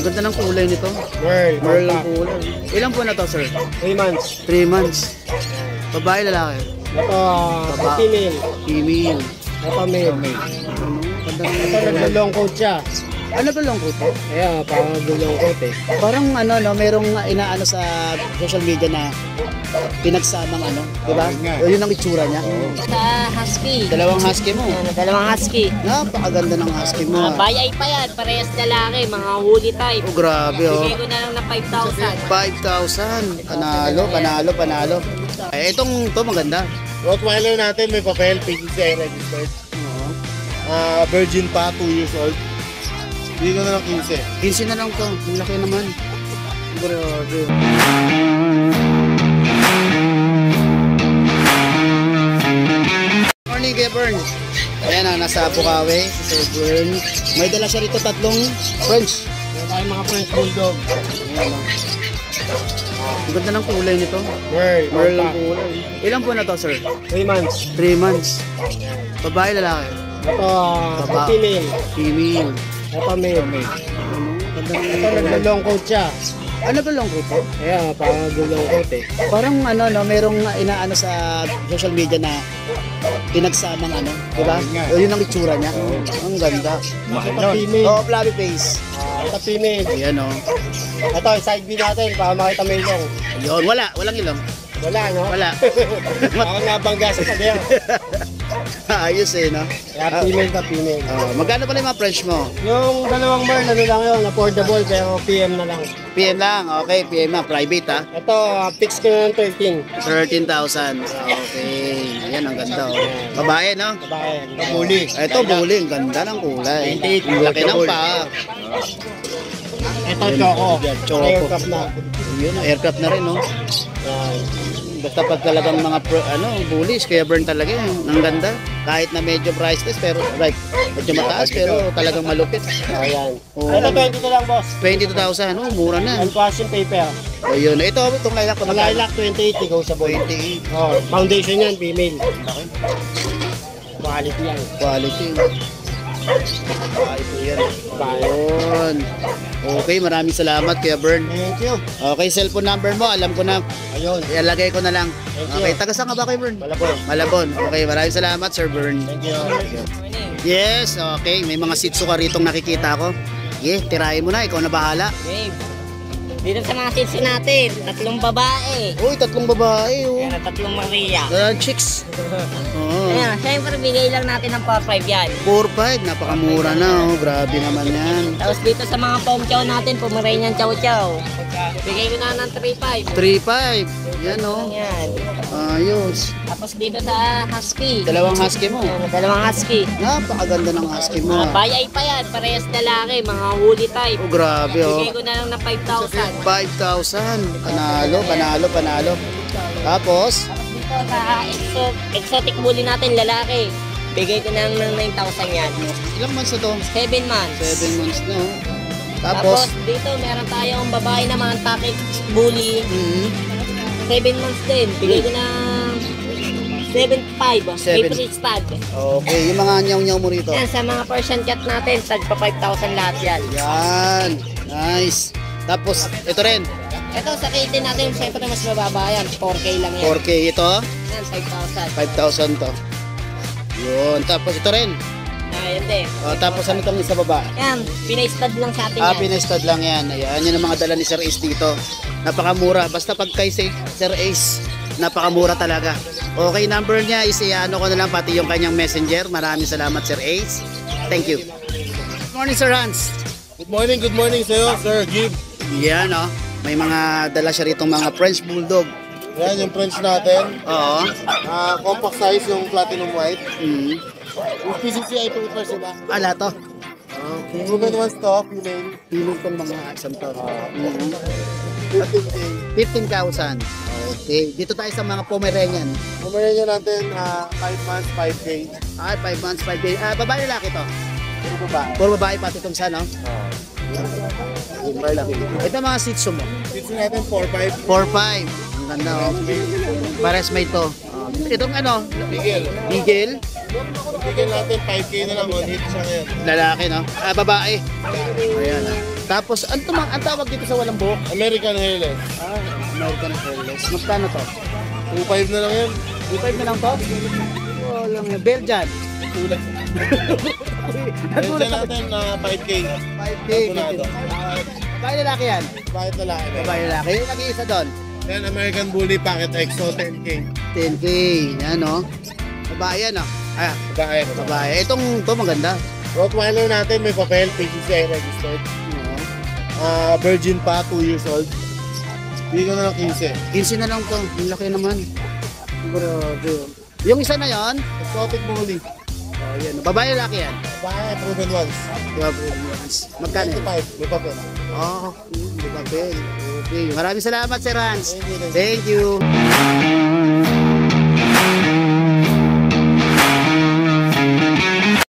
Ganda ng kulay nito. Merl ang kulay. Ilan po na to, sir? 3 months. 3 months. Babae, lalaki? Ito, Baba. female. Female. Ito, male. Ganda ng Ito, naglalong coat siya. ano ba long coat? Ayan, parang naglalong coat eh. Parang ano, no, merong inaano sa social media na pinagsamang ano, di ba? O yun ang itsura niya. Sa husky. Dalawang husky mo. Dalawang husky. Napakaganda ng husky mo. Bayay pa yan. Parehas lalaki. Mga woolly type. Oh, grabe oh. Bigay ko na lang ng 5,000. 5,000. Panalo. Eh, itong to maganda. Rottweiler natin may papel, PCCI registered. Virgin pa, 2 years old. Hindi ko na lang 15. 15 na lang to. Ang laki naman. Grabe. Morning, Kuya Bern. Ayan na, nasa Bukawi, si Sir Bern. May dala siya rito 3 French. Meron tayong mga French Bulldog. Ang ganda ng kulay nito. Merl ang kulay. Ilan po na to, sir? 3 months. 3 months. Babae, lalaki? Ito, Baba. female. Female. Ito, male. Ganda ng Ito, naglalong coat siya. ano ba long coat? Ayan, parang naglalong coat eh. Parang ano, no, merong inaano sa social media na pinagsamang ano, di ba? O yun ang itsura niya. Ang ganda. Ito, female. Oh, flabby face. Ito, female. Ayan oh. Ito, side view natin para makita mo yung Yun, walang ilong. Wala, no? Wala. Ako nabangga sa pader. Ayos eh, no? Kaya female na female. Magkano pala yung mga French mo? Yung dalawang Merl, ano lang yun, affordable, pero PM na lang. PM lang, okay, PM na, private ha. Ito, fix ko na ng 13. 13,000. Okay. Ayan, ang ganda oh. Babae, no? Babae. Ito, bully. Ito, bowling. Ganda ng kulay. 28, Ang laki ng paa. Ito, choco. Choco. Aircraft na. Yun, aircraft na rin, no? Yan. Basta pag talagang mga bullies, kaya burn talaga yun. Ang ganda. Kahit na medyo priceless, pero like, medyo mataas, pero talagang malupit. Ayan. Oh. Ito, 20 to lang, boss. 22,000, oh, mura na. And washing paper. O yun, ito, itong lilac ko. Lilac 28, negotiable. 28. Oh, foundation yan, female. Quality yan. Quality. Quality yan. Ayun. Okay, maraming salamat Kuya Bern. Thank you. Okay, cellphone number mo, alam ko na. Ayun. Ilalagay ko na lang. Thank Okay, you. taga saan ka ba Kuya Bern? Malabon. Malabon. Okay, maraming salamat Sir Bern. Thank you. Yes, okay. May mga sitso ka ritong nakikita ko. Yeah, tirahin mo na. Ikaw na bahala. Babe. Dito sa mga sitsi natin, 3 babae. Uy, 3 babae. Oh. Ayan, 3 Maria. Chicks. Oo. Ayan, syempre bigay lang natin ng 4-5 yan. 4-5. Napakamura na. Oh. Grabe naman yan. Tapos dito sa mga pom chow natin, Pomeranian chow chow. Bigay ko na ng 3-5. 3-5. Yan oh. Yan. Ayos. Tapos dito sa husky. Dalawang husky mo. Ayan, dalawang husky. Napakaganda ng husky mo. Bayay pa yan, parehas lalaki, mga woolly type. Oh, grabe oh. Bigay ko na lang ng 5,000. 5,000. Panalo. Tapos, Dito sa exotic bully natin, lalaki. Bigay ko na lang ng 9,000 yan. ilang months na to? 7 months. 7 months na oh. Tapos Tapos, dito meron tayong babae naman, package bully. 7 months din. Bigay ko ng 7,500. Seven. Favorite stud. okay, yung mga nyaw-nyaw mo rito. Yan, sa mga Persian cat natin, tagpa 5,000 lahat yan. Yan. Nice. Tapos, ito rin. Ito sa kitten natin, siyempre mas mababa yan. 4K lang yan. 4K ito. Yan, 5,000 5,000. to. Yun. Tapos ito rin. Yan din. Tapos ano itong sa baba? Yan, pinay-stud lang sa atin yan. Pinestad lang yan. Ayan, yun ang mga dala ni Sir Ace dito. Napakamura. Basta pag kay Sir Ace, napakamura talaga. Okay, number niya is ano ko na lang pati yung kanyang messenger. Maraming salamat Sir Ace. Thank you. Good morning Sir Hans. Good morning sa'yo, Sir Gib. Yan oh. May mga dala siya rito mga French Bulldog. Yan yung French natin. Oo. Compact size yung platinum white. Mm. Yung PCCI paper sila. Ala to. Okay. Proven ones to, female. Pinog tong mga isang to. 15K. 15,000. Okay. Dito tayo sa mga Pomeranian. Pomeranian natin, 5 months, 5K. Ay, 5 months, 5 days. Babae lalaki to. Puro babae. Puro babae pati itong sa, no? Ito mga Shih Tzu mo. Dito natin 4-5. 4-5. Ang ganda, oh. Pares may ito. Itong ano? Bigel. Bigel. Bigel natin 5K na lang on hit siya ngayon. Lalaki, no? Babae. Ayan, ah. Tapos, ang tawag dito sa walang buhok? American Hairless. American Hairless. Magkano to? 2.5 na lang yan. 2.5 na lang to? Walang Belgian. Tulad. Medyo natin na 5K. 5K. Abonado. Babae lalaki yan? Bakit lalaki? Babae lalaki. Yung nag-iisa doon? Yan, American Bully Pocket EXO 10K. 10K. Yan o. Babae yan o. Babae. Babae. Itong maganda. Rottweiler natin may papel, PCCI registered. Virgin pa, 2 years old. Bigyan ko na lang 15. 15 na lang to. Yung laki naman. Grabe. Yung isa na yon? Exotic Bully. Oh, yan. Babae lalaki yan? Babae, proven once. Magkano? 25, may papel. Oh, di ba, Ben? Okay. Maraming salamat, Sir Hans. Thank you. Thank you.